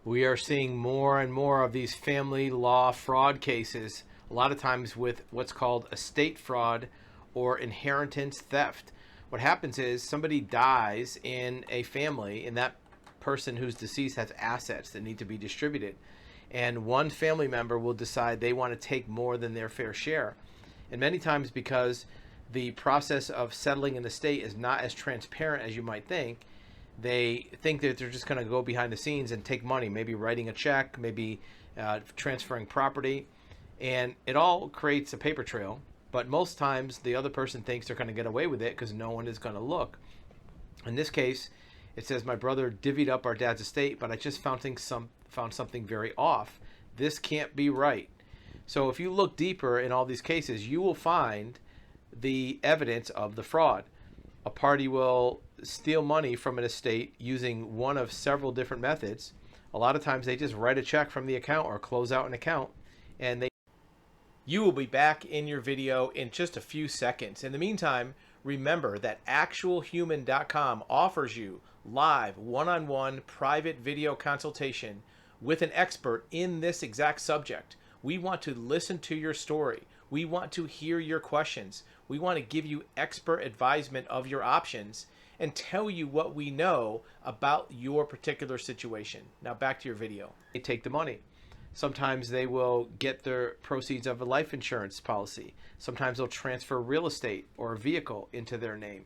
We are seeing more and more of these family law fraud cases, a lot of times with what's called estate fraud or inheritance theft. What happens is somebody dies in a family, and that person who's deceased has assets that need to be distributed. And one family member will decide they want to take more than their fair share. And many times, because the process of settling an estate is not as transparent as you might think, they think that they're just going to go behind the scenes and take money, maybe writing a check, maybe transferring property, and it all creates a paper trail. But most times the other person thinks they're going to get away with it because no one is going to look. In this case, it says, my brother divvied up our dad's estate, but I just found something very off. This can't be right. So if you look deeper in all these cases, you will find the evidence of the fraud. A party will steal money from an estate using one of several different methods. A lot of times they just write a check from the account or close out an account, and you will be back in your video in just a few seconds. In the meantime, remember that actualhuman.com offers you live one-on-one private video consultation with an expert in this exact subject. We want to listen to your story. We want to hear your questions. We want to give you expert advisement of your options and tell you what we know about your particular situation. Now back to your video. They take the money. Sometimes they will get their proceeds of a life insurance policy. Sometimes they'll transfer real estate or a vehicle into their name.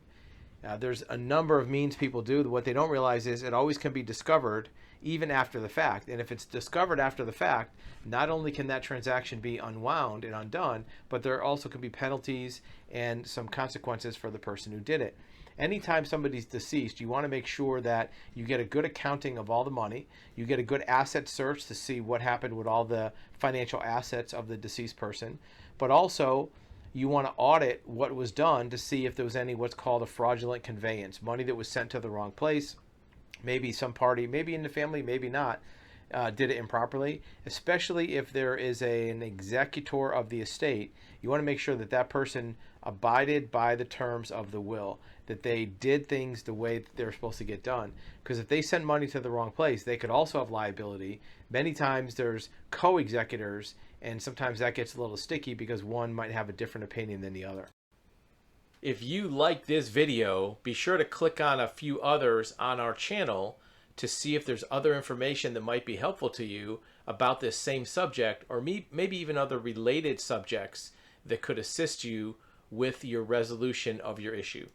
There's a number of means people do. What they don't realize is it always can be discovered even after the fact. And if it's discovered after the fact, not only can that transaction be unwound and undone, but there also can be penalties and some consequences for the person who did it. Anytime somebody's deceased, you want to make sure that you get a good accounting of all the money. You get a good asset search to see what happened with all the financial assets of the deceased person. But also, you want to audit what was done to see if there was any what's called a fraudulent conveyance, money that was sent to the wrong place. Maybe some party, maybe in the family, maybe not, did it improperly, especially if there is an executor of the estate. You want to make sure that that person abided by the terms of the will, that they did things the way that they're supposed to get done. Because if they send money to the wrong place, they could also have liability. Many times there's co-executors, and sometimes that gets a little sticky because one might have a different opinion than the other. If you like this video, be sure to click on a few others on our channel to see if there's other information that might be helpful to you about this same subject, or maybe even other related subjects that could assist you with your resolution of your issue.